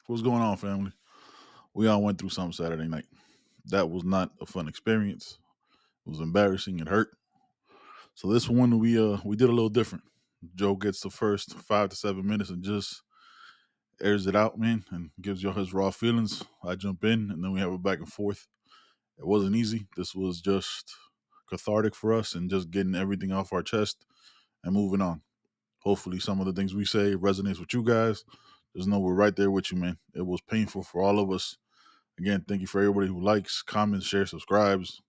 What's going on, family? We all went through something Saturday night. That was not a fun experience. It was embarrassing. It hurt. So this one we did a little different. Joe gets the first 5 to 7 minutes and just airs it out, man, and gives y'all his raw feelings. I jump in and then we have a back and forth. It wasn't easy. This was just cathartic for us and just getting everything off our chest and moving on. Hopefully some of the things we say resonates with you guys. Just know we're right there with you, man. It was painful for all of us. Again, thank you for everybody who likes, comments, shares, subscribes.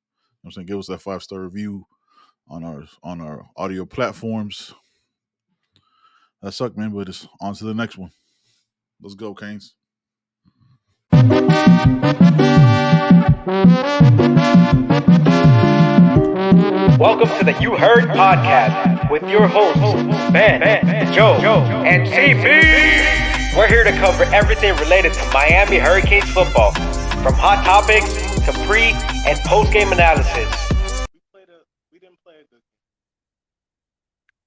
I'm saying give us that 5-star review on our audio platforms. That sucked, man, but it's on to the next one. Let's go, Canes. Welcome to the You Heard podcast with your hosts, Ben, Joe, and CB. We're here to cover everything related to Miami Hurricanes football, from hot topics to pre- and post-game analysis. We didn't play a good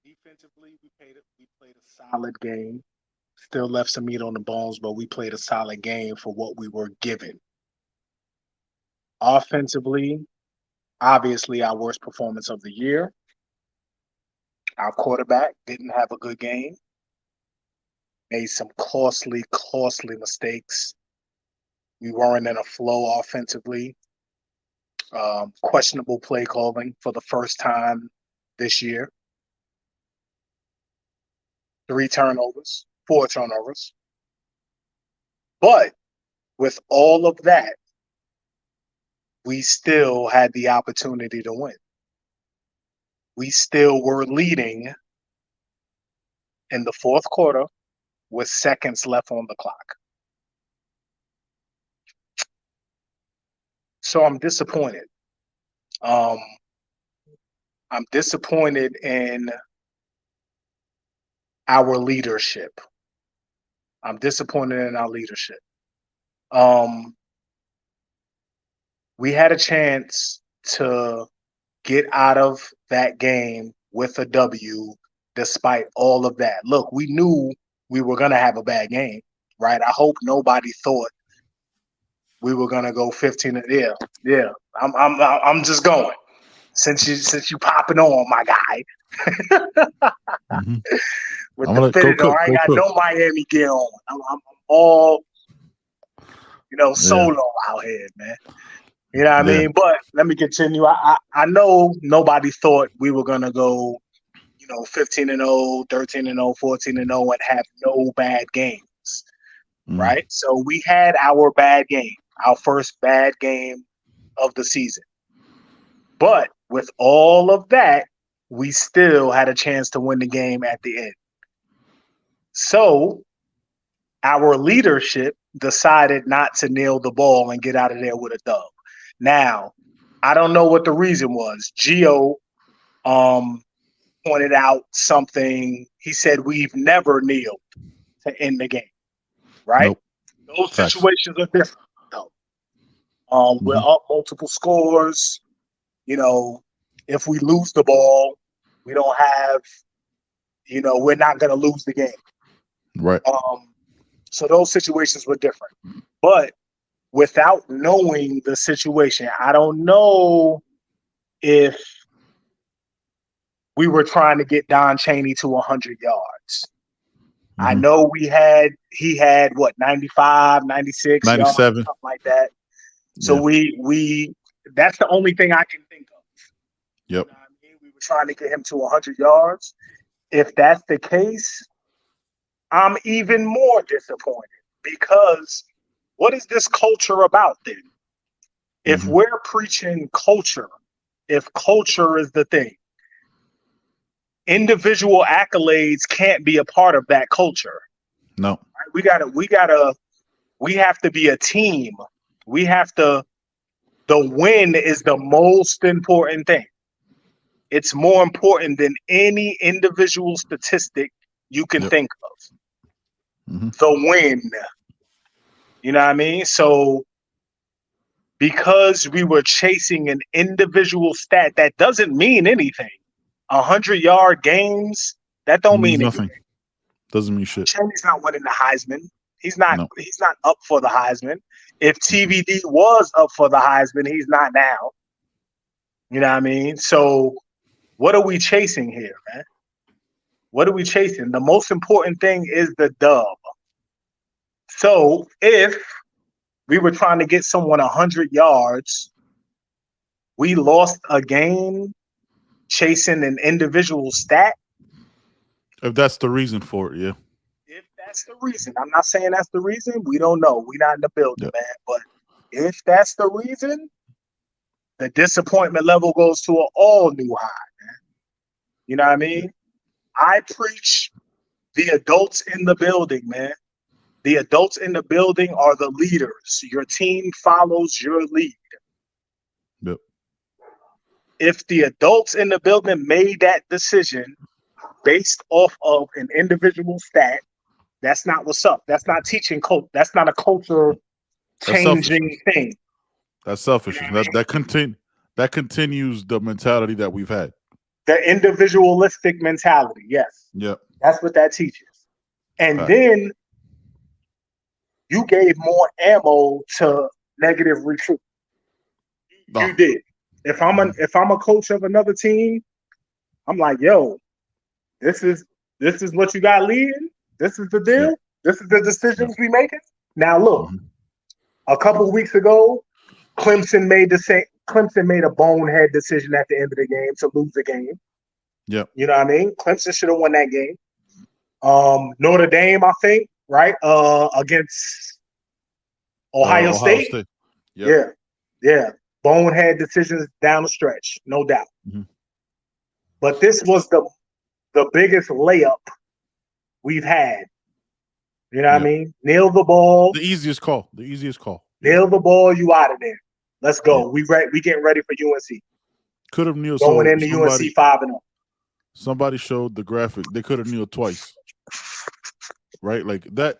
game. Defensively, we played a solid game. Still left some meat on the bones, but we played a solid game for what we were given. Offensively, obviously our worst performance of the year. Our quarterback didn't have a good game. Made some costly mistakes. We weren't in a flow offensively. Questionable play calling for the first time this year. 4 turnovers. But with all of that, we still had the opportunity to win. We still were leading in the fourth quarter with seconds left on the clock. So I'm disappointed. I'm disappointed in our leadership. We had a chance to get out of that game with a W despite all of that. Look, we knew we were going to have a bad game, right? I hope nobody thought we were going to go 15. Yeah. I'm just going. Since you popping on, my guy. Mm-hmm. With the fitted on, I ain't got no Miami gear on. I'm all, solo out here, man. You know what I mean? But let me continue. I know nobody thought we were going to go, 15-0, 13-0, 14-0 and have no bad games, right? So we had our bad game, our first bad game of the season. But with all of that, we still had a chance to win the game at the end. So our leadership decided not to nail the ball and get out of there with a dub. Now, I don't know what the reason was. Gio pointed out something. He said we've never kneeled to end the game, right? Nope. Those situations are different, though. We're up multiple scores. If we lose the ball, we don't have, we're not going to lose the game. Right. So those situations were different. But without knowing the situation, I don't know if we were trying to get Don Chaney to 100 yards. I know he had 95, 96 97 yards, something like that. So we that's the only thing I can think of. Yep. We were trying to get him to 100 yards. If that's the case, I'm even more disappointed because what is this culture about then? If we're preaching culture, if culture is the thing, individual accolades can't be a part of that culture. No. Right? We have to be a team. The win is the most important thing. It's more important than any individual statistic you can think of. The win. You know what I mean? So because we were chasing an individual stat that doesn't mean anything. 100-yard games, that don't mean nothing. anything. Doesn't mean shit. Chaney's not winning the Heisman. He's not. No. He's not up for the Heisman. If TVD was up for the Heisman, he's not now. You know what I mean? So, what are we chasing here, man? What are we chasing? The most important thing is the dub. So, if we were trying to get someone 100 yards, we lost a game chasing an individual stat. If that's the reason for it, yeah. If that's the reason, I'm not saying that's the reason. We don't know. We're not in the building, Yep. man. But if that's the reason, the disappointment level goes to an all new high, man. You know what I mean? I preach the adults in the building, man. The adults in the building are the leaders. Your team follows your lead. Yep. If the adults in the building made that decision based off of an individual stat, that's not what's up. That's not teaching cult. That's not a culture That's selfishness. changing thing. That's selfishness. You know what I mean? That continues the mentality that we've had. The individualistic mentality, yes. Yep. That's what that teaches. And Right. then you gave more ammo to negative recruit. Oh. You did. If I'm a coach of another team, I'm like, yo, this is what you got leading. This is the deal. Yep. This is the decisions we making. Now look, a couple of weeks ago, Clemson made a bonehead decision at the end of the game to lose the game. Yep. You know what I mean? Clemson should have won that game. Notre Dame, I think, right? Against Ohio State. Yep. Yeah. Bonehead decisions down the stretch, no doubt. Mhm. But this was the biggest layup we've had. You know what I mean? Nail the ball. The easiest call. Nail the ball, you out of there. Let's go. Yeah. We getting ready for UNC. Could have kneeled. Going into UNC 5-0. Somebody showed the graphic. They could have kneeled twice. Right? Like that.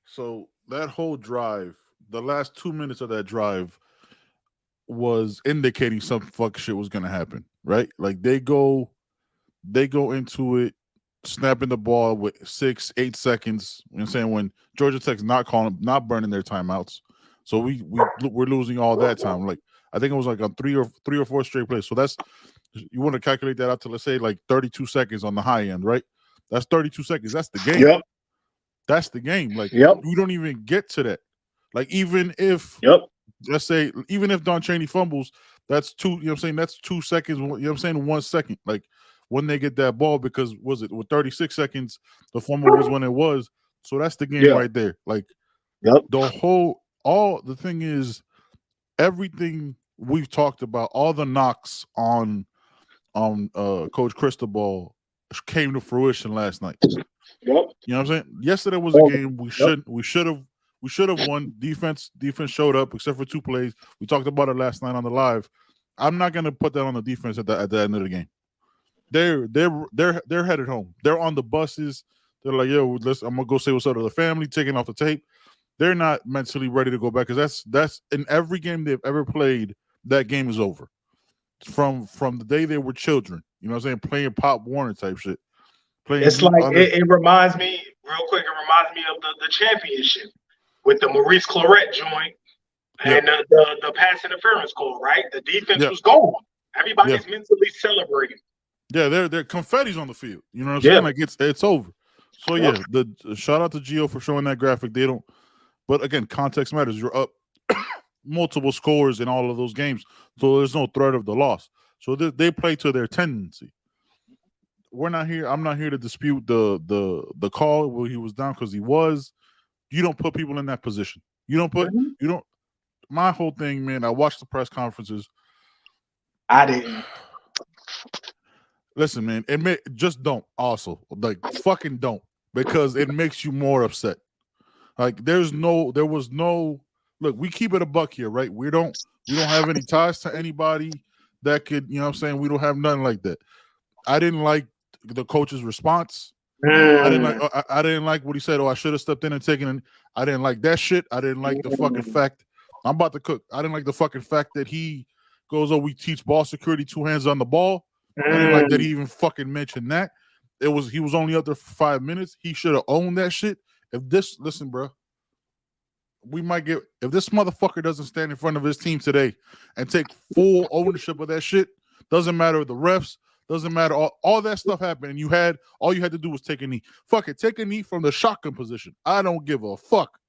So that whole drive, the last 2 minutes of that drive was indicating some fuck shit was gonna happen. Right? Like they go into it snapping the ball with 6-8 seconds. You know what I'm saying? When Georgia Tech's not burning their timeouts. So we're losing all that time. Like I think it was like on three or four straight plays. So that's, you want to calculate that out to, let's say, like 32 seconds on the high end, right? That's 32 seconds. That's the game. Yep. That's the game. Like we don't even get to that. Like even if let's say even if Don Chaney fumbles, that's 2, you know what I'm saying? That's 2 seconds, you know what I'm saying? 1 second. Like when they get that ball, because was it with 36 seconds, the fumble was when it was. So that's the game right there. Like the thing is, everything we've talked about, all the knocks on Coach Cristobal came to fruition last night. Yep. You know what I'm saying? Yesterday was a game we should have won. Defense showed up except for 2 plays. We talked about it last night on the live. I'm not gonna put that on the defense at the end of the game. They're headed home. They're on the buses. They're like, yo, I'm gonna go say what's up to the family, taking off the tape. They're not mentally ready to go back, because that's in every game they've ever played, that game is over. From the day they were children. You know what I'm saying? Playing Pop Warner type shit. It's like it reminds me, real quick, it reminds me of the championship with the Maurice Claret joint and the pass interference call, right? The defense was gone. Everybody's mentally celebrating. Yeah, they're confetti's on the field. You know what I'm saying? Like it's over. So the shout out to Gio for showing that graphic. They don't, but again, context matters. You're up multiple scores in all of those games, so there's no threat of the loss. So they play to their tendency. We're not here. I'm not here to dispute the call where he was down, because he was. You don't put people in that position. You don't. My whole thing, man. I watched the press conferences. I didn't. Listen, man. Just don't. Also, like fucking don't, because it makes you more upset. Like there was no. Look, we keep it a buck here, right? We don't have any ties to anybody that could, you know what I'm saying? We don't have nothing like that. I didn't like the coach's response. I didn't like what he said. Oh, I should have stepped in and taken it. I didn't like that shit. I didn't like the fucking fact. I'm about to cook. I didn't like the fucking fact that he goes, oh, we teach ball security, 2 hands on the ball. I didn't like that he even fucking mentioned that. He was only up there for 5 minutes. He should have owned that shit. Listen, bro, we might get if this motherfucker doesn't stand in front of his team today and take full ownership of that shit. Doesn't matter the refs. Doesn't matter. All that stuff happened, and all you had to do was take a knee. Fuck it, take a knee from the shotgun position. I don't give a fuck.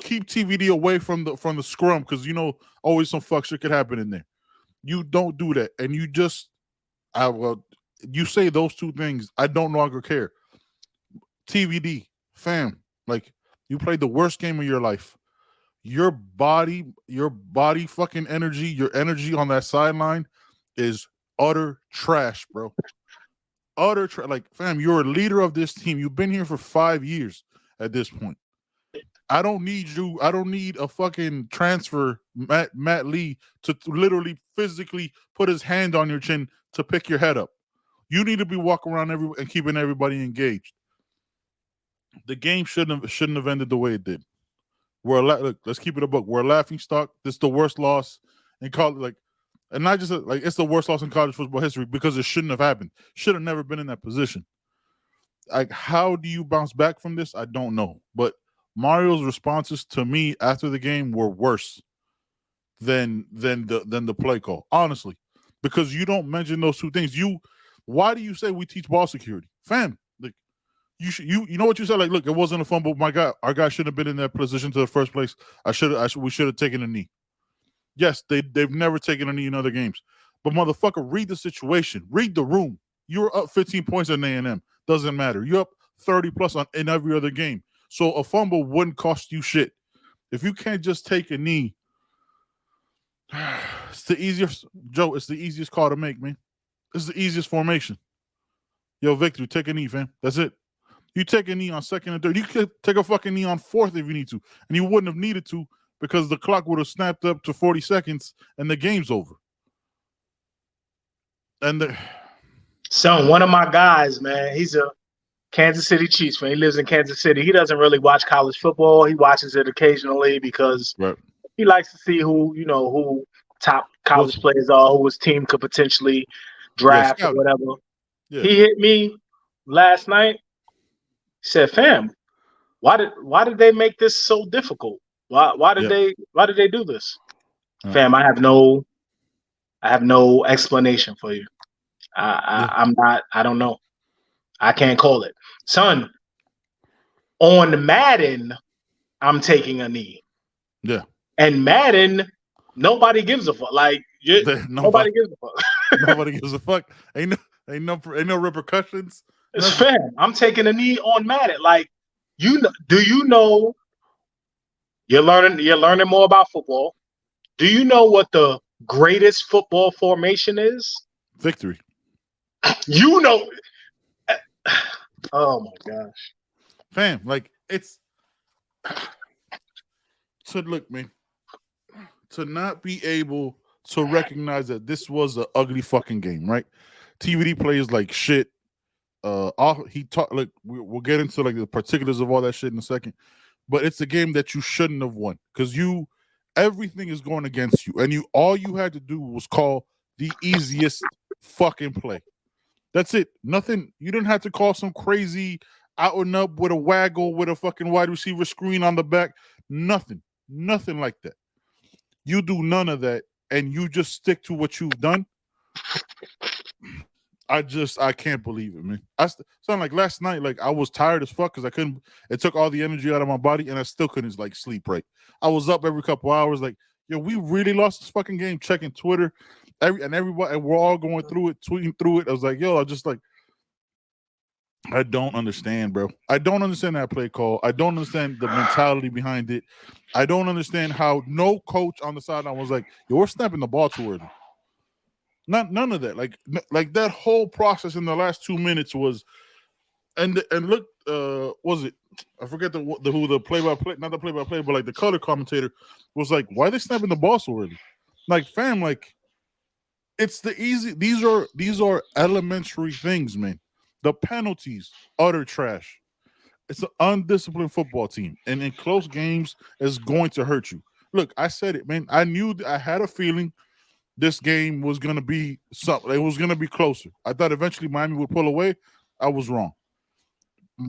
Keep TVD away from the scrum because always some fuck shit could happen in there. You don't do that, and you say those two things. I don't no longer care. TVD, fam, like you played the worst game of your life. Your body fucking energy, your energy on that sideline is utter trash, bro. Utter trash. Like, fam, you're a leader of this team. You've been here for 5 years at this point. I don't need you. I don't need a fucking transfer, Matt Lee, to literally physically put his hand on your chin to pick your head up. You need to be walking around and keeping everybody engaged. The game shouldn't have ended the way it did. Look, let's keep it a book. We're a laughing stock. This is the worst loss in college, and not just it's the worst loss in college football history because it shouldn't have happened. Should have never been in that position. Like, how do you bounce back from this? I don't know. But Mario's responses to me after the game were worse than the play call, honestly, because you don't mention those two things. Why do you say we teach ball security, fam? Like, you know what you said? Like, look, it wasn't a fumble. My God, our guy shouldn't have been in that position to the first place. We should have taken a knee. Yes, they've never taken a knee in other games, but motherfucker, read the situation, read the room. You're up 15 points in A&M. Doesn't matter. You're up 30 plus in every other game. So a fumble wouldn't cost you shit. If you can't just take a knee, it's the easiest, Joe. It's the easiest call to make, man. It's the easiest formation. Yo, Victor, take a knee, fam. That's it. You take a knee on second and third. You could take a fucking knee on fourth if you need to. And you wouldn't have needed to because the clock would have snapped up to 40 seconds and the game's over. And Son, one of my guys, man, he's a Kansas City Chiefs fan. He lives in Kansas City. He doesn't really watch college football. He watches it occasionally because he likes to see who top college players are, who his team could potentially draft or whatever. Yeah. He hit me last night. He said, "Fam, why did they make this so difficult? Why did they do this?" Fam, I have no explanation for you. I don't know. I can't call it. Son, on Madden, I'm taking a knee. Yeah. And Madden, nobody gives a fuck. Like, nobody gives a fuck. Nobody gives a fuck. Ain't no repercussions. It's fair. I'm taking a knee on Madden. Like, do you know you're learning more about football? Do you know what the greatest football formation is? Victory. You know. Oh my gosh. Fam, like, it's to look, man, to not be able to recognize that this was an ugly fucking game, right? TVD plays like shit. We'll get into like the particulars of all that shit in a second, but it's a game that you shouldn't have won because everything is going against you, and all you had to do was call the easiest fucking play. That's it. Nothing. You didn't have to call some crazy out and up with a waggle with a fucking wide receiver screen on the back. Nothing like that. You do none of that, and you just stick to what you've done. I can't believe it, man. Sound like last night, like I was tired as fuck because I couldn't. It took all the energy out of my body, and I still couldn't like sleep right. I was up every couple hours, like, yo, we really lost this fucking game. Checking Twitter, everybody, and we're all going through it, tweeting through it. I was like, yo, I don't understand, bro. I don't understand that play call. I don't understand the mentality behind it. I don't understand how no coach on the sideline was like, yo, we're snapping the ball too early. None of that. Like that whole process in the last 2 minutes was, and look, was it? I forget who the play-by-play, not the play-by-play, but like the color commentator was like, why are they snapping the ball so early? Like, fam, like it's the easy. These are elementary things, man. The penalties, utter trash. It's an undisciplined football team, and in close games, it's going to hurt you. Look, I said it, man. I had a feeling this game was going to be something. It was going to be closer. I thought eventually Miami would pull away. I was wrong.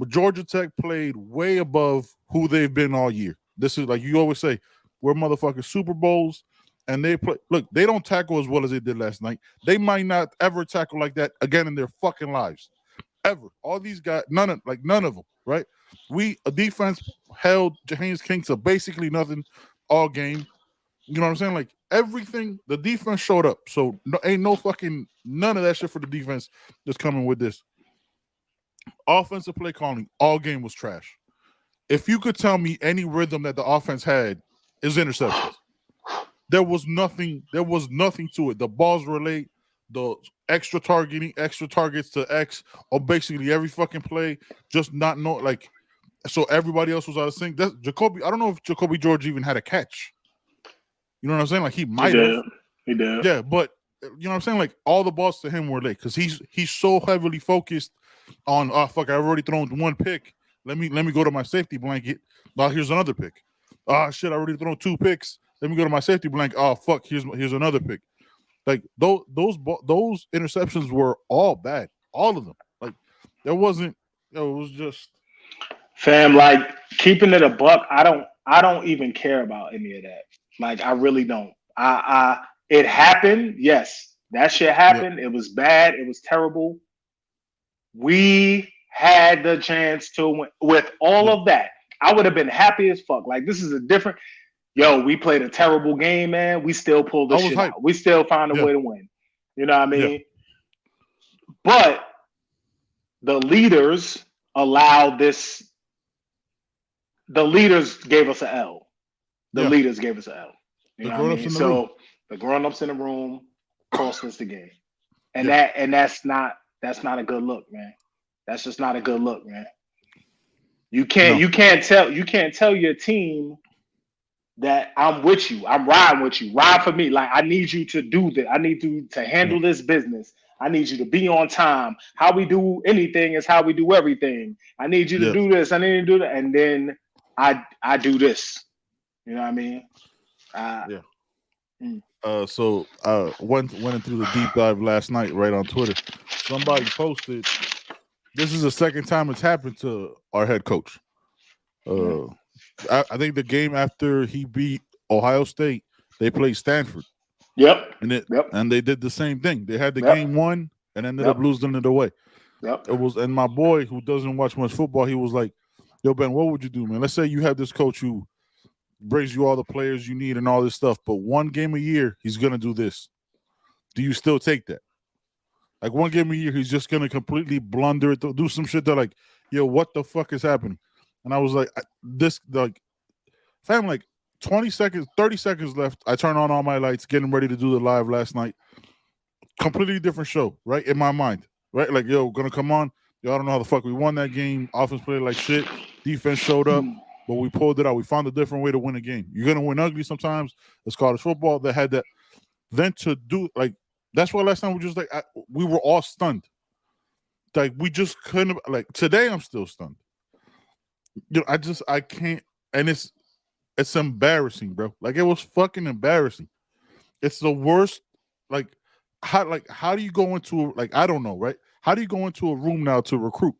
Georgia Tech played way above who they've been all year. This is like you always say, we're motherfucking Super Bowls, and they play. Look, they don't tackle as well as they did last night. They might not ever tackle like that again in their fucking lives, ever. All these guys, none of them, right? A defense held James King to basically nothing all game. You know what I'm saying? Like everything, the defense showed up. So ain't no fucking none of that shit for the defense that's coming with this. Offensive play calling all game was trash. If you could tell me any rhythm that the offense had is interceptions. There was nothing to it. The balls were late, the extra targets to X or basically every fucking play, just not know like so everybody else was out of sync. That's Jacoby. I don't know if Jacoby George even had a catch. You know what I'm saying? Like he might have. He did. Yeah, but you know what I'm saying? Like all the balls to him were late because he's so heavily focused on fuck, I've already thrown one pick. Let me go to my safety blanket. Here's another pick. Shit, I already thrown 2 picks. Let me go to my safety blanket. Oh fuck, here's another pick. Like those interceptions were all bad. All of them. Like there wasn't it was just Fam, like keeping it a buck, I don't even care about any of that. Like I really don't. It happened. Yes, that shit happened. It was bad. It was terrible. We had the chance to win. With all of that, I would have been happy as fuck. Like this is a different. Yo, we played a terrible game, man. We still pulled this shit out. We still found a way to win. You know what I mean? But the leaders allowed this. The leaders gave us an L. The leaders gave us an L. You know what I mean? So the grown-ups in the room cost us the game. And that's not a good look, man. That's just not a good look, man. You can't tell your team that I'm with you. I'm riding with you. Ride for me. Like I need you to do this. I need you to handle this business. I need you to be on time. How we do anything is how we do everything. I need you to do this. I need you to do that. And then I do this. You know what I mean? So went through the deep dive last night right on Twitter. Somebody posted, this is the second time it's happened to our head coach. I think the game after he beat Ohio State, they played Stanford. And they did the same thing. They had the game won and ended up losing it away. It was, and my boy who doesn't watch much football, he was like, "Yo, Ben, what would you do, man? Let's say you have this coach who brings you all the players you need and all this stuff, but one game a year he's gonna do this. Do you still take that? Like one game a year, he's just gonna completely blunder it, do some shit that like, yo, what the fuck is happening?" And I was like, fam, like 20 seconds, 30 seconds left. I turn on all my lights, getting ready to do the live last night. Completely different show, right? In my mind, right? Like, yo, gonna come on. Yo, I don't know how the fuck we won that game. Offense played like shit. Defense showed up, but we pulled it out. We found a different way to win a game. You're gonna win ugly sometimes. It's college football. That had that. Then to do like that's why last time we just like we were all stunned. Like we just couldn't. Like today, I'm still stunned. You know, I can't. And it's embarrassing, bro. Like it was fucking embarrassing. It's the worst. Like how do you go into I don't know, right? How do you go into a room now to recruit?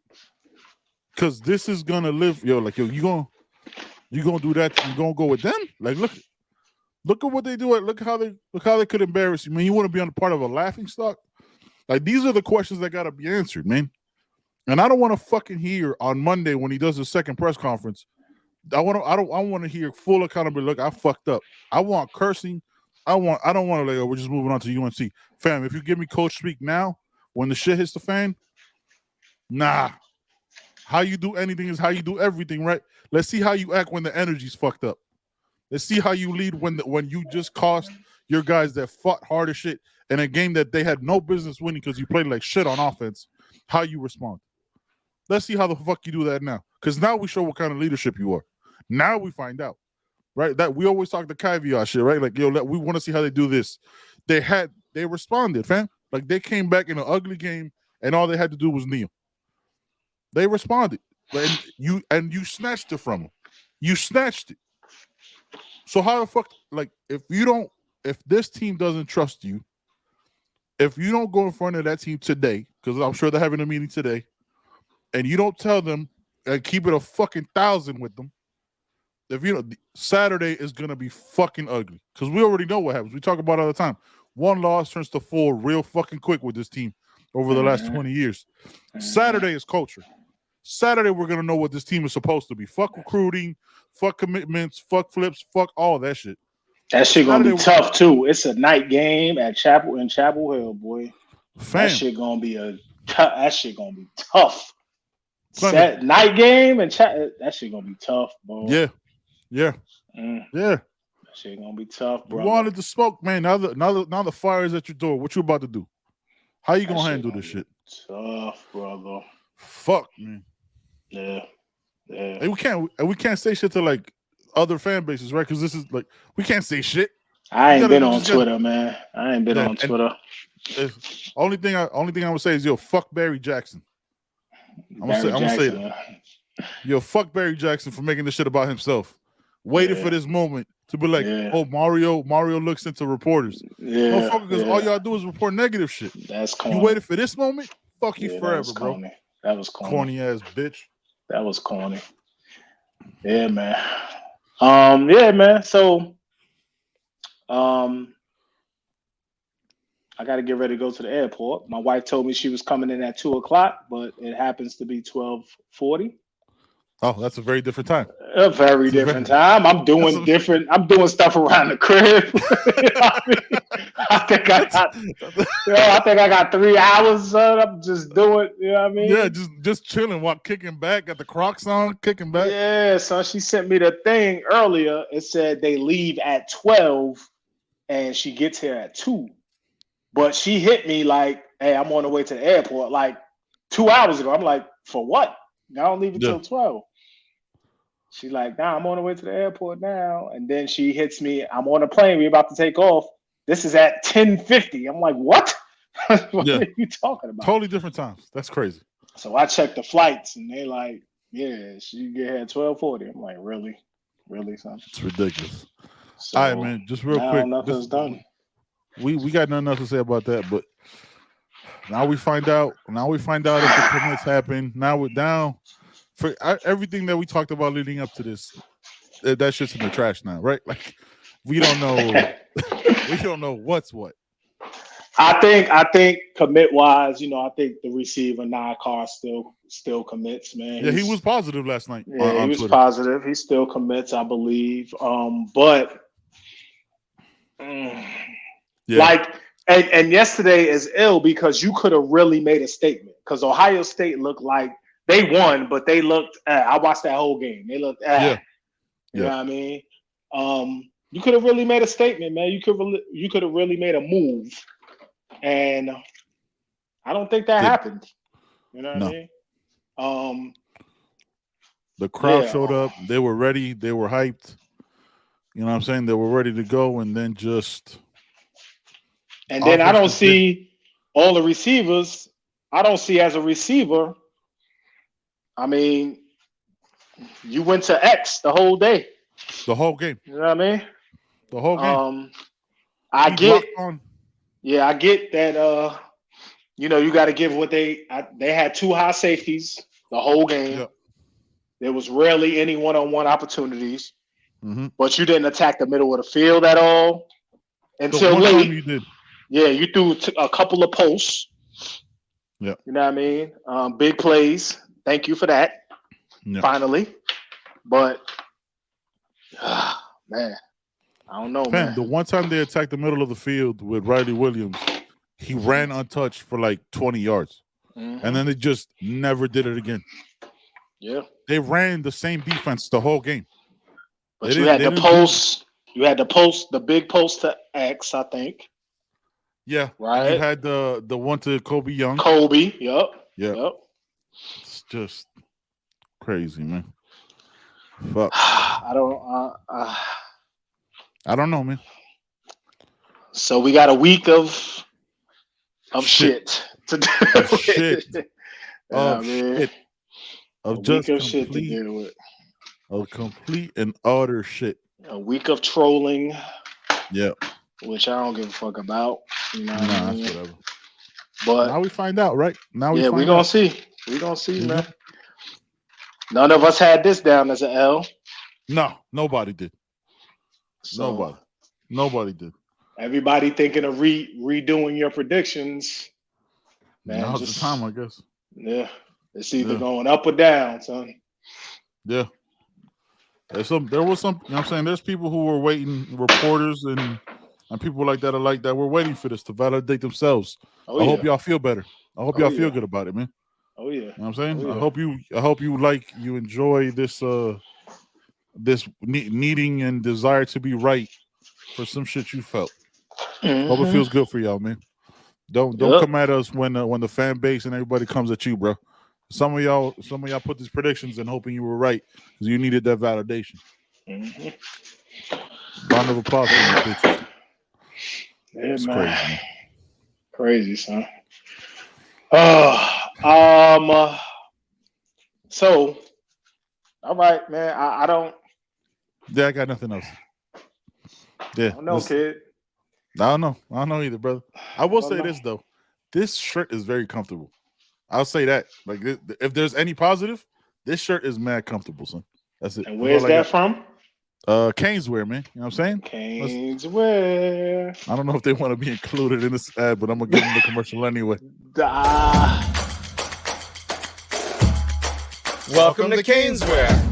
Because this is gonna live, yo. Like yo, you gonna do that? You gonna go with them? Like look at what they do. Look how they could embarrass you, man. You want to be on a part of a laughing stock? Like these are the questions that gotta be answered, man. And I don't want to fucking hear on Monday when he does his second press conference. I want to hear full accountability. Look, I fucked up. I want cursing. I don't want to like, oh, we're just moving on to UNC. Fam, if you give me coach speak now, when the shit hits the fan, nah. How you do anything is how you do everything, right? Let's see how you act when the energy's fucked up. Let's see how you lead when you just cost your guys that fought hard as shit in a game that they had no business winning because you played like shit on offense, how you respond. Let's see how the fuck you do that now. Because now we show what kind of leadership you are. Now we find out, right? That we always talk the caveat shit, right? Like, yo, we want to see how they do this. They responded, fam. Like they came back in an ugly game, and all they had to do was kneel. They responded, and you snatched it from them. You snatched it. So how the fuck, like, if this team doesn't trust you, if you don't go in front of that team today, because I'm sure they're having a meeting today, and you don't tell them and keep it a fucking 1,000 with them, if you know, Saturday is gonna be fucking ugly because we already know what happens. We talk about it all the time. One loss turns to 4 real fucking quick with this team over the last 20 years. Saturday is culture. Saturday, we're gonna know what this team is supposed to be. Fuck recruiting, fuck commitments, fuck flips, fuck all that shit. That shit gonna Saturday, be tough too. It's a night game at Chapel Hill, boy. That fam, shit gonna be that shit gonna be tough. Sunday. Set night game and that shit gonna be tough, bro. Yeah. Yeah. That shit gonna be tough, bro. You wanted to smoke, man. Now the fire is at your door. What you about to do? How you gonna handle this shit? Tough, brother. Fuck, man. Yeah. And we can't say shit to like other fan bases, right? Because this is like we can't say shit. I ain't been on Twitter, man. I ain't been on Twitter. Only thing I would say is yo, fuck Barry Jackson. I'm gonna say that. Yo, fuck Barry Jackson for making this shit about himself. Waiting for this moment to be like, oh, Mario looks into reporters. No, fuck, because all y'all do is report negative shit. That's corny. You waited for this moment? Fuck you forever, bro. That was corny. Corny ass bitch. That was corny. Yeah, man. Yeah, man. So, I got to get ready to go to the airport. My wife told me she was coming in at 2:00, but it happens to be 12:40. Oh, that's a very different time. A very different time. I'm doing different. I'm doing stuff around the crib. You know what I mean? I think I got 3 hours. I'm just doing. You know what I mean? Yeah, just chilling while kicking back. Got the Crocs on, kicking back. Yeah. So she sent me the thing earlier. It said they leave at 12, and she gets here at 2. But she hit me like, "Hey, I'm on the way to the airport." Like 2 hours ago. I'm like, "For what? I don't leave until 12." She's like, "Nah, I'm on the way to the airport now." And then she hits me, "I'm on a plane. We're about to take off. This is at 10:50. I'm like, "What? What are you talking about?" Totally different times. That's crazy. So I checked the flights, and they like, "Yeah, she get here at 12:40. I'm like, "Really? Really, son?" It's ridiculous. So, all right, man. Just real quick. Nothing's done. We got nothing else to say about that, but now we find out. Now we find out if the commits happen. Now we're down for everything that we talked about leading up to this. That shit's in the trash now, right? Like we don't know. We don't know what's what. I think commit wise, I think the receiver Nakar still commits, man. Yeah, he was positive last night. Yeah, he was Twitter. Positive. He still commits, I believe. But. Yeah. Like, and yesterday is ill because you could have really made a statement because Ohio State looked like they won, but they looked. I watched that whole game. They looked. You know what I mean? You could have really made a statement, man. You could have really made a move, and I don't think that happened. You know what I mean? The crowd showed up. They were ready. They were hyped. You know what I'm saying? They were ready to go, and then just. And then I don't see all the receivers. I don't see as a receiver. I mean, you went to X the whole day. The whole game. You know what I mean? The whole game. I get that. You got to give what they had 2 high safeties the whole game. Yep. There was rarely any one-on-one opportunities, but you didn't attack the middle of the field at all until late. You did. Yeah, you threw a couple of posts. Yeah. You know what I mean? Big plays. Thank you for that. Yep. Finally. But, man, I don't know, man. The one time they attacked the middle of the field with Riley Williams, he ran untouched for like 20 yards. And then they just never did it again. Yeah. They ran the same defense the whole game. But you had the post. You had the post, the big post to X, I think. Yeah, right. You had the one to Kobe Young. Yep. It's just crazy, man. Fuck. I don't know, man. So we got a week of shit to do. Shit. Of just complete shit to deal with. Of complete and utter shit. A week of trolling. Yeah. Which I don't give a fuck about. You know what I mean? Whatever. But now we find out, right? Now we're gonna see. We're gonna see, man. None of us had this down as an L. No, nobody did. So Nobody did. everybody thinking of redoing your predictions, man. Now's the time, I guess. Yeah, it's either Yeah, going up or down, son. yeah. There was some. You know what I'm saying? There's people who were waiting, reporters and people like that are like that. We're waiting for this to validate themselves. Oh I hope yeah, y'all feel better. I hope oh y'all feel yeah, good about it, man. oh yeah, You know what I'm oh saying? yeah. I hope you enjoy this needing and desire to be right for some shit you felt. Hope it Mm-hmm. feels good for y'all, man. Don't Yep. come at us when the fan base and everybody comes at you, bro. Some of y'all put these predictions and hoping you were right because you needed that validation. Mm-hmm. Round of applause for you bitches. Yeah, It's man. crazy, man. Crazy, son. Oh, so all right, man. Yeah, I got nothing else. I Yeah, don't know, kid. I don't know. I don't know either, brother. I I will don't say know. this though. This shirt is very comfortable. I'll say that. Like, if there's any positive, this shirt is mad comfortable, son. That's it. And That's where's all I that got. from? Canes wear, man. You know what I'm saying? Canes wear. I don't know if they want to be included in this ad, but I'm gonna give them the commercial anyway. Welcome to Caneswear.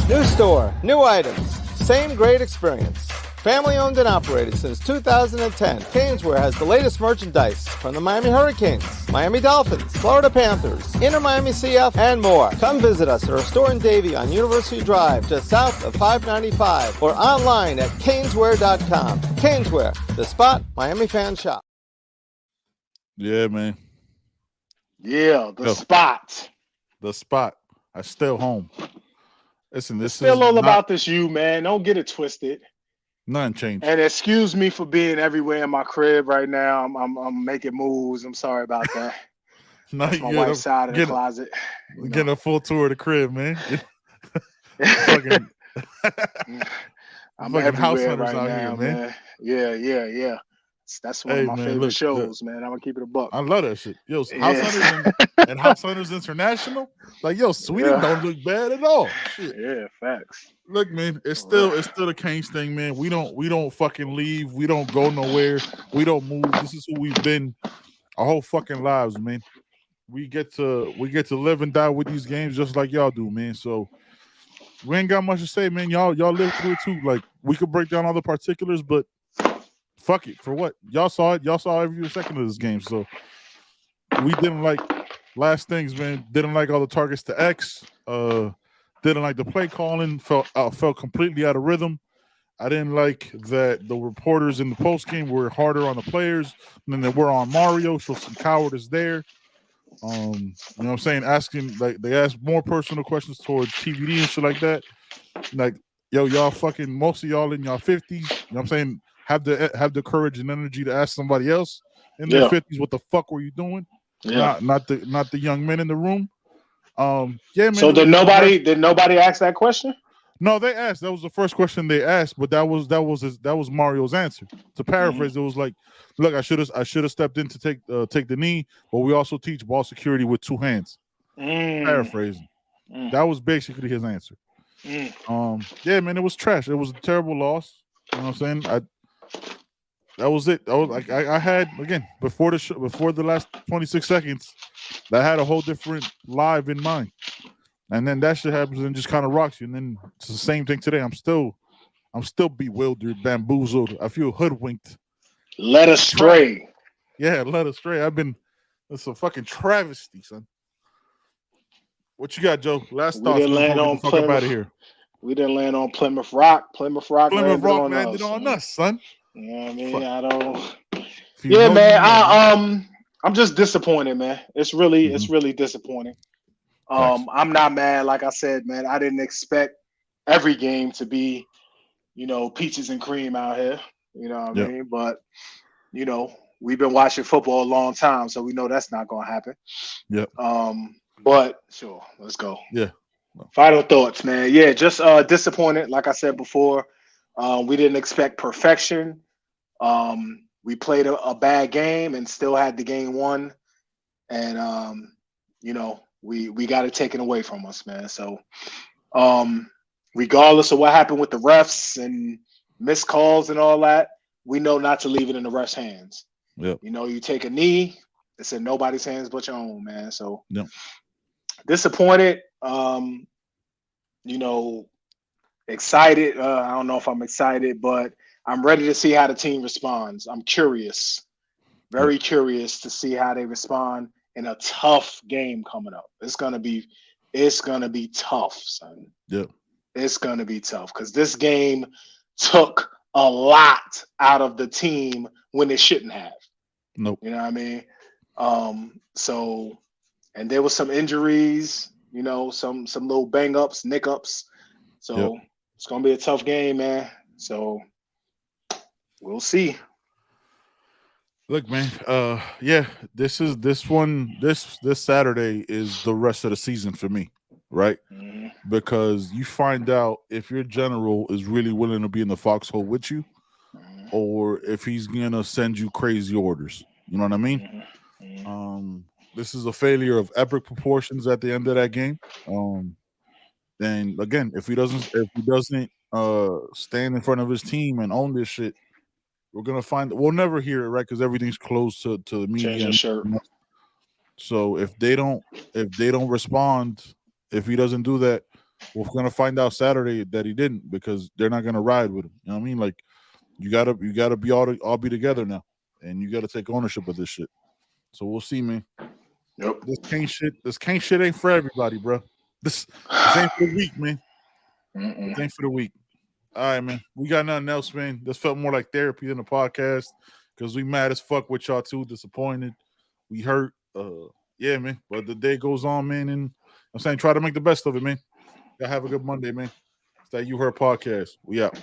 New store, new items, same great experience. Family owned and operated since 2010, Caneswear has the latest merchandise from the Miami Hurricanes, Miami Dolphins, Florida Panthers, Inter Miami CF, and more. Come visit us at our store in Davie on University Drive, just south of 595, or online at caneswear.com. Caneswear, the spot Miami fans shop. Yeah, man. Yeah, the Yo, spot. the spot. I still home. Listen, It's this is still all not about this you, man. Don't get it twisted. nothing changed. And excuse me for being everywhere in my crib right now. I'm making moves. I'm sorry about that. Not That's my good. wife's side of the Getting closet. getting a full tour of the crib, man. Fucking I'm fucking house everywhere hunters right out here, now, man. man. Yeah. That's one of Hey, my man, favorite look, shows, man. I'm gonna keep it a buck. I love that shit. Yo, House Yeah. Hunters and House Hunters International. Like, yo, Sweden Yeah. don't look bad at all. Shit. Yeah, facts. Look, man, it's For real. still the Canes thing, man. We don't fucking leave. We don't go nowhere. We don't move. This is who we've been our whole fucking lives, man. We get to live and die with these games just like y'all do, man. So we ain't got much to say, man. Y'all live through it too. Like, we could break down all the particulars, but fuck it. For what? Y'all saw it. Y'all saw every second of this game. So we didn't like last things, man. Didn't like all the targets to X. Didn't like the play calling. Felt completely out of rhythm. I didn't like that the reporters in the post game were harder on the players than they were on Mario. So some cowardice there. You know what I'm saying? Asking, like, they asked more personal questions towards TVD and shit like that. Like, yo, y'all fucking, most of y'all in y'all 50s. You know what I'm saying? Have the courage and energy to ask somebody else in their Yeah. 50s what the fuck were you doing? Yeah. Not the young men in the room. Yeah, man. So did nobody ask that question? No, they asked. That was the first question they asked, but that was Mario's answer. To paraphrase, it was like, "Look, I should have stepped in to take the knee, but we also teach ball security with two hands." Paraphrasing. That was basically his answer. Yeah, man, it was trash. It was a terrible loss. You know what I'm saying? That was it. I had, again, before the last 26 seconds, I had a whole different live in mind. And then that shit happens and just kind of rocks you. And then it's the same thing today. I'm still bewildered, bamboozled. I feel hoodwinked. Led astray. Yeah, led astray. It's a fucking travesty, son. What you got, Joe? Last We thoughts, didn't man, land before we on get the fuck up out of Plymouth. here. We didn't land on Plymouth Rock. Plymouth Rock Plymouth landed Rock on landed us. on us, son. You know what I mean? Fuck. I don't. If you Yeah, know, man. you know, I'm just disappointed, man. It's really disappointing. Facts. I'm not mad. Like I said, man, I didn't expect every game to be, peaches and cream out here. You know what I Yep. mean? But, we've been watching football a long time, so we know that's not going to happen. Yep. But sure, let's go. Yeah. Final thoughts, man. Yeah, just disappointed. Like I said before, we didn't expect perfection. We played a bad game and still had the game won. And we got it taken away from us, man. So um, regardless of what happened with the refs and missed calls and all that, we know not to leave it in the refs' hands. Yep. You know, you take a knee, it's in nobody's hands but your own, man. So Yep. disappointed. You know, excited. I don't know if I'm excited, but I'm ready to see how the team responds. I'm curious, Yep. very curious to see how they respond in a tough game coming up. It's gonna be tough, son. Yep. It's gonna be tough because this game took a lot out of the team when it shouldn't have. Nope. You know what I mean? So and there was some injuries, you know, some little bang ups, nick ups. Yep. So it's gonna be a tough game, man. So we'll see. Look, man. Yeah. This Saturday is the rest of the season for me, right? Mhm. Because you find out if your general is really willing to be in the foxhole with you, Mhm. or if he's gonna send you crazy orders. You know what I mean? Mhm. Mhm. This is a failure of epic proportions at the end of that game. And again, if he doesn't stand in front of his team and own this shit, we'll never hear it, right? Because everything's closed to the Change media. your shirt. So if they don't respond, if he doesn't do that, we're gonna find out Saturday that he didn't because they're not gonna ride with him. You know what I mean? Like you gotta be all be together now, and you gotta take ownership of this shit. So we'll see, man. Yep. This can't shit ain't for everybody, bro. This ain't for the weak, man. Mm-mm. This ain't for the weak. All right, man. We got nothing else, man. This felt more like therapy than a podcast because we mad as fuck with y'all too. Disappointed. We hurt. Yeah, man. But the day goes on, man, and I'm saying try to make the best of it, man. Y'all have a good Monday, man. It's that You Heard podcast. We out.